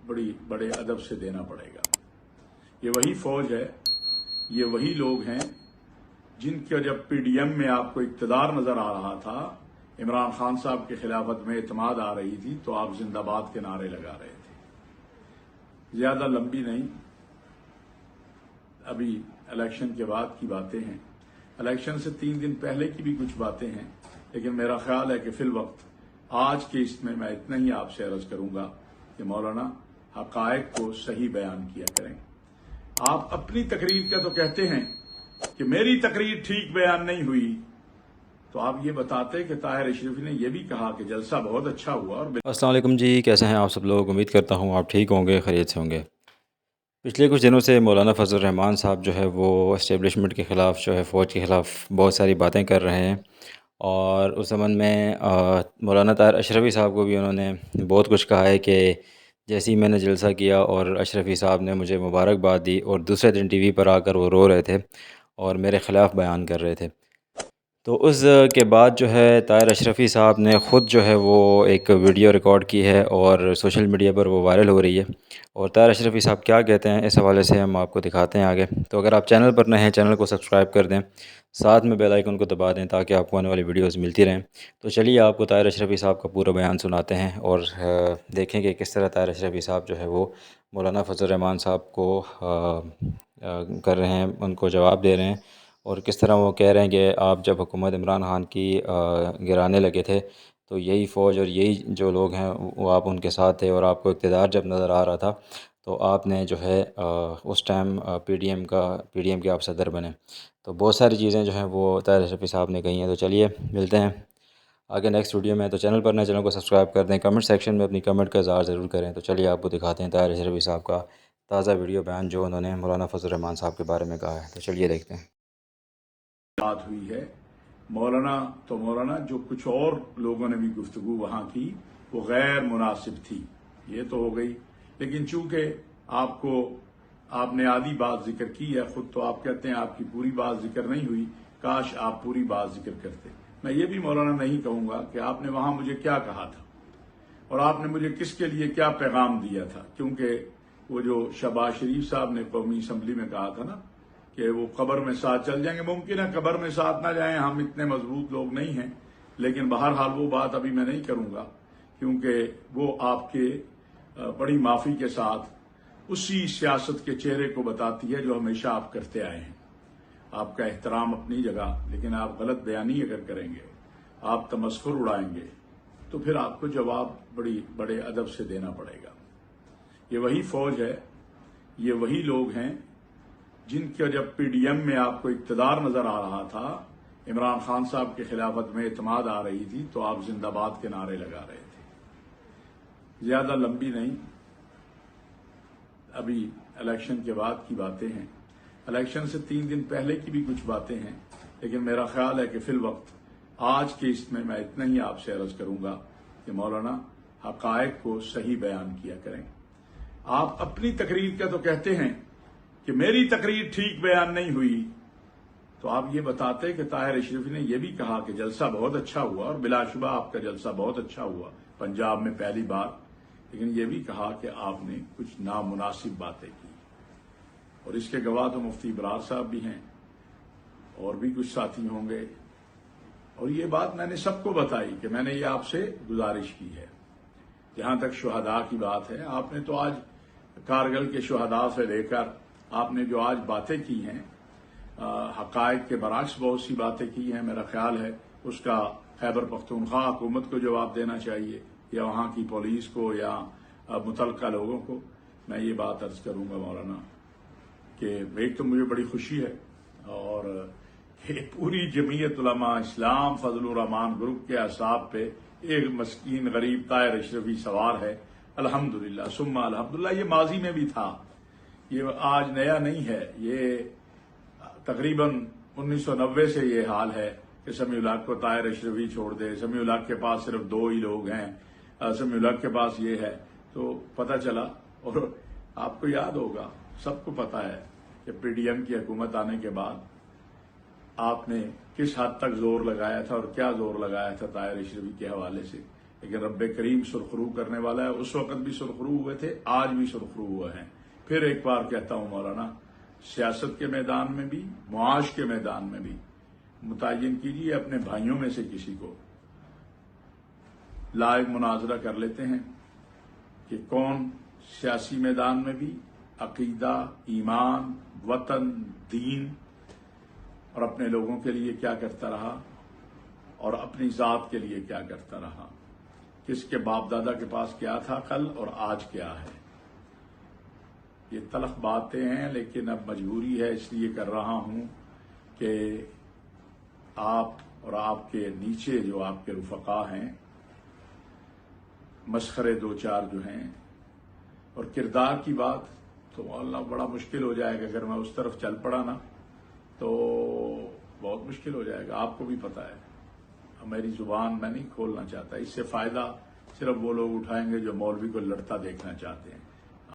बड़े अदब से देना पड़ेगा। ये वही फौज है, ये वही लोग हैं जिनके जब पीडीएम में आपको इक्तदार नजर आ रहा था, इमरान खान साहब की खिलाफत में एतमाद आ रही थी, तो आप जिंदाबाद के नारे लगा रहे थे। ज्यादा लंबी नहीं, अभी इलेक्शन के बाद की बातें हैं, इलेक्शन से 3 दिन पहले की भी कुछ बातें हैं, लेकिन मेरा ख्याल है कि फिल वक्त आज के इसमें मैं इतना ही आपसे अर्ज करूंगा कि मौलाना हकायक को सही बयान किया करें। आप अपनी तकरीर का तो कहते हैं कि मेरी तकरीर ठीक बयान नहीं हुई, तो आप ये बताते कि ताहिर अशरफी ने यह भी कहा कि जलसा बहुत अच्छा हुआ। और अस्सलाम वालेकुम जी, कैसे हैं आप सब लोग। उम्मीद करता हूँ आप ठीक होंगे, खैरियत से होंगे। पिछले कुछ दिनों से मौलाना फजल रहमान साहब जो है वो इस्टेब्लिशमेंट के ख़िलाफ़ जो है फ़ौज के ख़िलाफ़ बहुत सारी बातें कर रहे हैं, और उस ज़मन में मौलाना ताहिर अशरफी साहब को भी उन्होंने बहुत कुछ कहा है कि जैसे ही मैंने जलसा किया और अशरफी साहब ने मुझे मुबारकबाद दी, और दूसरे दिन टीवी पर आकर वो रो रहे थे और मेरे ख़िलाफ़ बयान कर रहे थे। तो उस के बाद जो है ताहिर अशरफी साहब ने ख़ुद जो है वो एक वीडियो रिकॉर्ड की है और सोशल मीडिया पर वो वायरल हो रही है। और ताहिर अशरफी साहब क्या कहते हैं इस हवाले से हम आपको दिखाते हैं आगे। तो अगर आप चैनल पर नए हैं, चैनल को सब्सक्राइब कर दें, साथ में बेल आइकन को दबा दें ताकि आपको आने वाली वीडियोस मिलती रहें। तो चलिए आपको ताहिर अशरफी साहब का पूरा बयान सुनाते हैं और देखें कि किस तरह ताहिर अशरफी साहब जो है वो मौलाना फजल रहमान साहब को कर रहे हैं, उनको जवाब दे रहे हैं, और किस तरह वो कह रहे हैं कि आप जब हुकूमत इमरान खान की गिराने लगे थे तो यही फ़ौज और यही जो लोग हैं वो आप उनके साथ थे, और आपको इक़्तिदार जब नज़र आ रहा था तो आपने जो है उस टाइम पीडीएम के आप सदर बने। तो बहुत सारी चीज़ें जो हैं वो ताहिर अशरफी साहब ने कही हैं। तो चलिए मिलते हैं आगे नेक्स्ट वीडियो में। तो चैनल पर नए, चैनल को सब्सक्राइब कर दें, कमेंट सेक्शन में अपनी कमेंट का इज़हार ज़रूर करें। तो चलिए आपको दिखाते हैं ताहिर अशरफी साहब का ताज़ा वीडियो बयान जो उन्होंने मौलाना फजल रहमान साहब के बारे में कहा है। तो चलिए देखते हैं। बात हुई है मौलाना जो कुछ और लोगों ने भी गुफ्तगू वहां की वो गैर मुनासिब थी, ये तो हो गई। लेकिन चूंकि आपने आधी बात जिक्र की है, खुद तो आप कहते हैं आपकी पूरी बात जिक्र नहीं हुई, काश आप पूरी बात जिक्र करते। मैं ये भी मौलाना नहीं कहूंगा कि आपने वहां मुझे क्या कहा था और आपने मुझे किसके लिए क्या पैगाम दिया था, क्योंकि वो जो शहबाज शरीफ साहब ने कौमी असम्बली में कहा था ना कि वो कब्र में साथ चल जाएंगे, मुमकिन है कब्र में साथ ना जाएं, हम इतने मजबूत लोग नहीं हैं, लेकिन बहरहाल वो बात अभी मैं नहीं करूंगा, क्योंकि वो आपके बड़ी माफी के साथ उसी सियासत के चेहरे को बताती है जो हमेशा आप करते आए हैं। आपका एहतराम अपनी जगह, लेकिन आप गलत बयानी अगर करेंगे, आप तमस्खुर उड़ाएंगे, तो फिर आपको जवाब बड़े अदब से देना पड़ेगा। ये वही फौज है, ये वही लोग हैं जिनके जब पीडीएम में आपको इक्तदार नजर आ रहा था, इमरान खान साहब की खिलाफत में एतमाद आ रही थी, तो आप जिंदाबाद के नारे लगा रहे थे। ज्यादा लंबी नहीं, अभी इलेक्शन के बाद की बातें हैं, इलेक्शन से 3 दिन पहले की भी कुछ बातें हैं, लेकिन मेरा ख्याल है कि फिल वक्त आज के इसमें मैं इतना ही आपसे अर्ज करूंगा कि मौलाना हकायक को सही बयान किया करें। आप अपनी तकरीर का तो कहते हैं कि मेरी तकरीर ठीक बयान नहीं हुई, तो आप ये बताते कि ताहिर अशरफी ने यह भी कहा कि जलसा बहुत अच्छा हुआ, और बिलाशुबा आपका जलसा बहुत अच्छा हुआ पंजाब में पहली बार, लेकिन यह भी कहा कि आपने कुछ नामुनासिब बातें की, और इसके गवाह तो मुफ्ती इबरार साहब भी हैं और भी कुछ साथी होंगे। और ये बात मैंने सबको बताई कि मैंने ये आपसे गुजारिश की है। जहां तक शुहदा की बात है, आपने तो आज कारगिल के शुहदा से लेकर आपने जो आज बातें की हैं, हकायक के बरक्स बहुत सी बातें की हैं, मेरा ख्याल है उसका खैबर पख्तूनख्वा हुकूमत को जवाब देना चाहिए, या वहां की पुलिस को, या मुतलका लोगों को। मैं ये बात अर्ज करूंगा मौलाना कि एक तो मुझे बड़ी खुशी है, और पूरी जमीयत उलमा इस्लाम फजलुर रहमान ग्रुप के असाब पे एक मस्कीन गरीब ताहिर अशरफी सवार है। अल्हम्दुलिल्लाह सुम्मा अल्हम्दुलिल्लाह। ये माजी में भी था, ये आज नया नहीं है, ये तकरीबन 1990 से ये हाल है कि समीउल हक को ताहिर अशरफी छोड़ दे, समीउल हक के पास सिर्फ 2 ही लोग हैं, समीउल हक के पास ये है। तो पता चला, और आपको याद होगा, सबको पता है कि पीडीएम की हुकूमत आने के बाद आपने किस हद तक जोर लगाया था और क्या जोर लगाया था ताहिर अशरफी के हवाले से। لیکن رب کریم سرخرو کرنے والا ہے. اس وقت بھی سرخرو ہوئے تھے, آج بھی سرخرو ہوئے ہیں. پھر ایک بار کہتا ہوں مولانا, سیاست کے میدان میں بھی, معاش کے میدان میں بھی متعین کیجیے اپنے بھائیوں میں سے کسی کو, لائیو مناظرہ کر لیتے ہیں کہ کون سیاسی میدان میں بھی عقیدہ, ایمان, وطن, دین اور اپنے لوگوں کے لیے کیا کرتا رہا اور اپنی ذات کے لیے کیا کرتا رہا, کس کے باپ دادا کے پاس کیا تھا کل اور آج کیا ہے. یہ تلخ باتیں ہیں لیکن اب مجبوری ہے, اس لیے کر رہا ہوں کہ آپ اور آپ کے نیچے جو آپ کے رفقا ہیں, مسخرے دو چار جو ہیں, اور کردار کی بات تو اللہ بڑا مشکل ہو جائے گا. اگر میں اس طرف چل پڑا نا تو بہت مشکل ہو جائے گا. آپ کو بھی پتا ہے, میری زبان میں نہیں کھولنا چاہتا. اس سے فائدہ صرف وہ لوگ اٹھائیں گے جو مولوی کو لڑتا دیکھنا چاہتے ہیں.